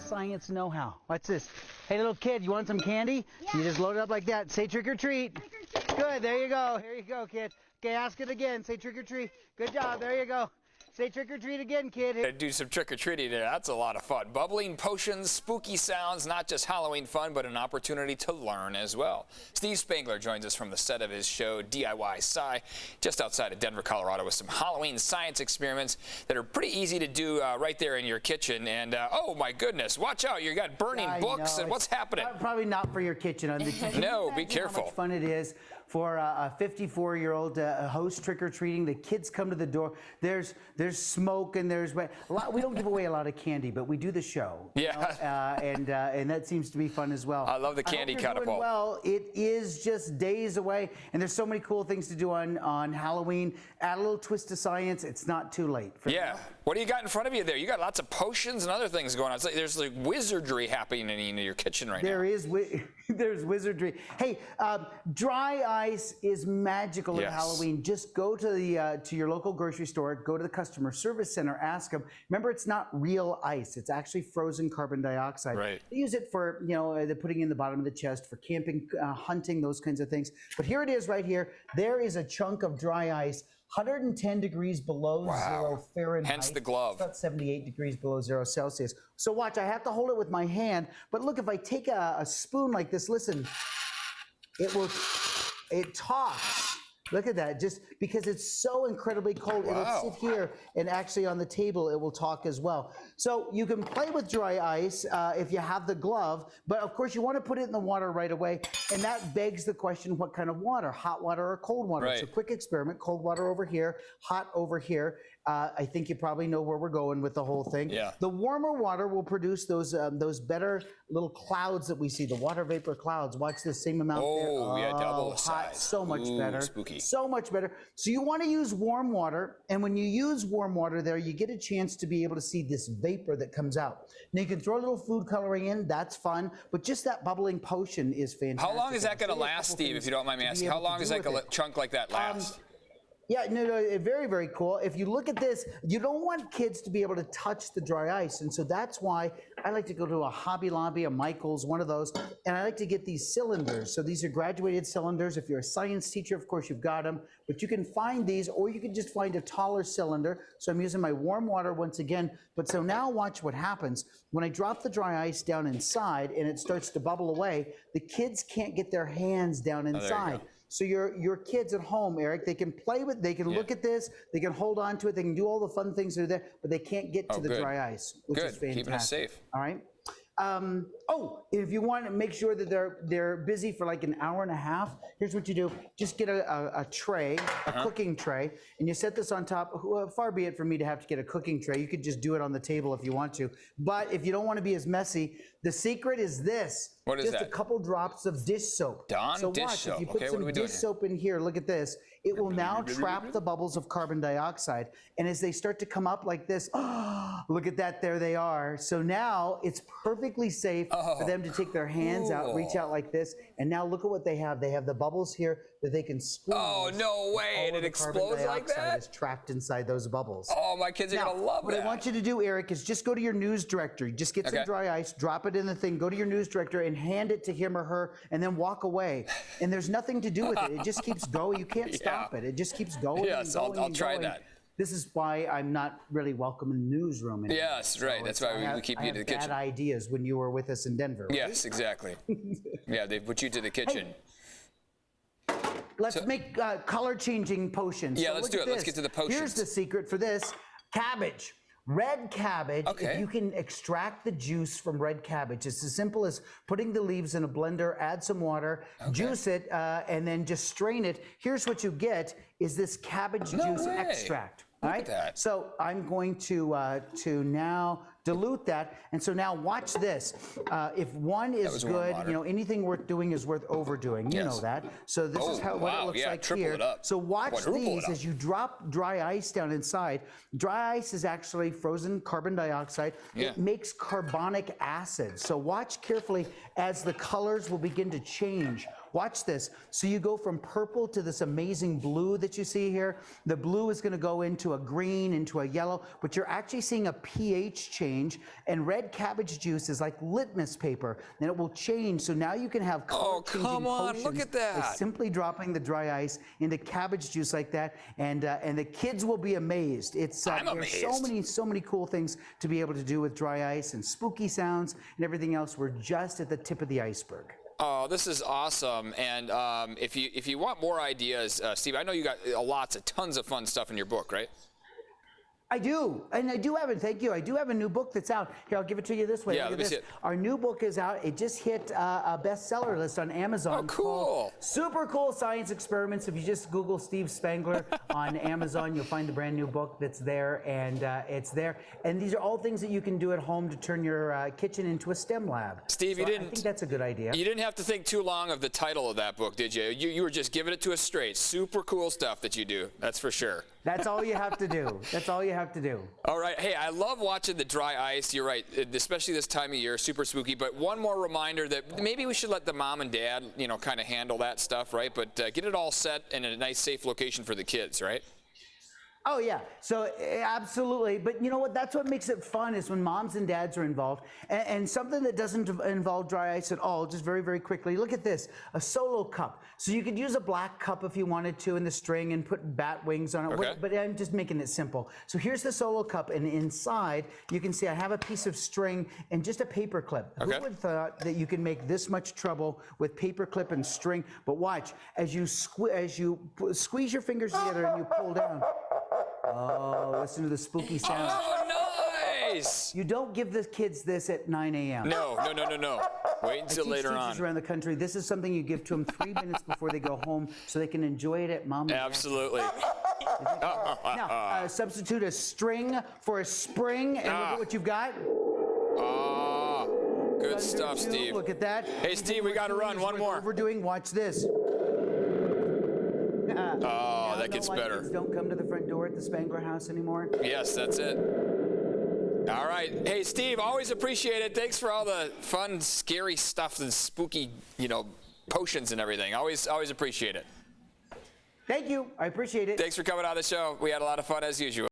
science know-how. Watch this. Hey, little kid, you want some candy? Yeah. You just load it up like that. Say trick or treat. Trick or treat. Good. There you go. Here you go, kid. Okay, ask it again. Say trick or treat. Good job. There you go. Say trick or treat again, kid. Do some trick or treating there. That's a lot of fun. Bubbling potions, spooky sounds, not just Halloween fun, but an opportunity to learn as well. Steve Spangler joins us from the set of his show DIY Sci, just outside of Denver, Colorado, with some Halloween science experiments that are pretty easy to do right there in your kitchen. And oh my goodness, watch out! You got burning books, and what's happening? Probably not for your kitchen. No, be careful. How much fun it is for a 54-year-old host trick-or-treating. The kids come to the door. There's smoke and there's we don't give away a lot of candy, but we do the show. Yeah. And that seems to be fun as well. I love the candy catapult. Well, it is just days away, and there's so many cool things to do on Halloween. Add a little twist of science. It's not too late. Yeah. What do you got in front of you there? You got lots of potions and other things going on. It's like there's like wizardry happening in your kitchen right now. There's wizardry. Hey, dry ice is magical at Halloween. Just go to your local grocery store, go to the customer service center, ask them. Remember, it's not real ice. It's actually frozen carbon dioxide. Right. They use it for, they're putting it in the bottom of the chest for camping, hunting, those kinds of things. But here it is right here. There is a chunk of dry ice, 110 degrees below zero Fahrenheit. Hence the glove. It's about 78 degrees below 0 Celsius. So watch, I have to hold it with my hand, but look, if I take a spoon like this, listen, it talks. Look at that, just because it's so incredibly cold, it'll sit here, and actually on the table it will talk as well. So you can play with dry ice if you have the glove, but of course you want to put it in the water right away, and that begs the question, what kind of water? Hot water or cold water? Right. It's a quick experiment. Cold water over here, hot over here. I think you probably know where we're going with the whole thing. Yeah. The warmer water will produce those better little clouds that we see, the water vapor clouds. Watch the same amount there. Oh, yeah, double the hot, size. so much better. Spooky. So much better. So you want to use warm water, and when you use warm water there, you get a chance to be able to see this vapor that comes out. Now you can throw a little food coloring in, that's fun, but just that bubbling potion is fantastic. How long is that going to last, Steve, if you don't mind me asking? How long does like a chunk like that last? Yeah, no, very, very cool. If you look at this, you don't want kids to be able to touch the dry ice. And so that's why I like to go to a Hobby Lobby, a Michael's, one of those, and I like to get these cylinders. So these are graduated cylinders. If you're a science teacher, of course, you've got them. But you can find these, or you can just find a taller cylinder. So I'm using my warm water once again. But so now watch what happens. When I drop the dry ice down inside and it starts to bubble away, the kids can't get their hands down inside. So your kids at home, Eric, they can play with, they can look at this, they can hold on to it, they can do all the fun things that are there, but they can't get to the dry ice, which is fantastic. Keeping us safe. All right. If you want to make sure that they're busy for like an hour and a half, here's what you do. Just get a tray, a cooking tray, and you set this on top. Far be it for me to have to get a cooking tray. You could just do it on the table if you want to. But if you don't want to be as messy, the secret is this. What is that? Just a couple drops of dish soap. So watch, if you put some dish soap in here, look at this. It will now trap the bubbles of carbon dioxide. And as they start to come up like this, look at that, there they are. So now it's perfectly safe for them to take their hands out, reach out like this, and now look at what they have. They have the bubbles here that they can squeeze. Oh, no way, and it explodes like that? Is trapped inside those bubbles. Oh, my kids are going to love that. What I want you to do, Eric, is just go to your news directory. Just get some dry ice, drop it in the thing, go to your news director and hand it to him or her, and then walk away. And there's nothing to do with it. It just keeps going. You can't stop it. It just keeps going. Yes, and going I'll try that. This is why I'm not really welcome in the newsroom anymore. Yes, right. That's why we keep you to the kitchen. I had bad ideas when you were with us in Denver. Right? Yes, exactly. Yeah, they put you to the kitchen. Hey, let's make color-changing potions. Yeah, let's do it. Let's get to the potions. Here's the secret for this. Cabbage. Red cabbage, if you can extract the juice from red cabbage, it's as simple as putting the leaves in a blender, add some water, juice it, and then just strain it. Here's what you get is this cabbage juice extract. All right? So I'm going to now dilute that. And so now watch this. If one is good, anything worth doing is worth overdoing. You know that. So this is what it looks like here. So watch these as you drop dry ice down inside. Dry ice is actually frozen carbon dioxide. It makes carbonic acid. So watch carefully as the colors will begin to change. Watch this. So you go from purple to this amazing blue that you see here. The blue is going to go into a green, into a yellow, but you're actually seeing a pH change, and red cabbage juice is like litmus paper, and it will change. So now you can have color-changing come on, potions look at by that. simply dropping the dry ice into cabbage juice like that, and the kids will be amazed. I'm there's amazed. so many cool things to be able to do with dry ice, and spooky sounds and everything else. We're just at the tip of the iceberg. Oh, this is awesome. And if you want more ideas, Steve, I know you got tons of fun stuff in your book, right? I do, and I do have it. Thank you. I do have a new book that's out. Here, I'll give it to you this way. Yeah, Look let at me this. see it. Our new book is out. It just hit a bestseller list on Amazon. Oh, cool. Called Super Cool Science Experiments. If you just Google Steve Spangler on Amazon, you'll find the brand new book that's there, and it's there. And these are all things that you can do at home to turn your kitchen into a STEM lab. Steve, I think that's a good idea. You didn't have to think too long of the title of that book, did you? You were just giving it to us straight. Super cool stuff that you do. That's for sure. That's all you have to do. That's all you have to do. All right. Hey, I love watching the dry ice. You're right, especially this time of year, super spooky. But one more reminder that maybe we should let the mom and dad, kind of handle that stuff, right? But get it all set in a nice, safe location for the kids, right? Oh, yeah. So absolutely. But you know what? That's what makes it fun is when moms and dads are involved. And something that doesn't involve dry ice at all, just very, very quickly. Look at this, a solo cup. So you could use a black cup if you wanted to in the string and put bat wings on it. Okay. But I'm just making it simple. So here's the solo cup. And inside, you can see I have a piece of string and just a paper clip. Okay. Who would have thought that you can make this much trouble with paper clip and string? But watch, as you squeeze your fingers together and you pull down. Oh, listen to the spooky sound. Oh, nice! You don't give the kids this at 9 a.m. No. Wait until later on. Teachers around the country, this is something you give to them 3 minutes before they go home so they can enjoy it at mom and dad's. Absolutely. Now, substitute a string for a spring, and look at what you've got. Oh, good stuff, Steve. Look at that. Hey, Steve, we got to run. One more. We're doing. Watch this. Oh, that gets better. Kids don't come to the front door at the Spangler house anymore. Yes, that's it. All right. Hey, Steve, always appreciate it. Thanks for all the fun, scary stuff and spooky, potions and everything. Always appreciate it. Thank you. I appreciate it. Thanks for coming on the show. We had a lot of fun as usual.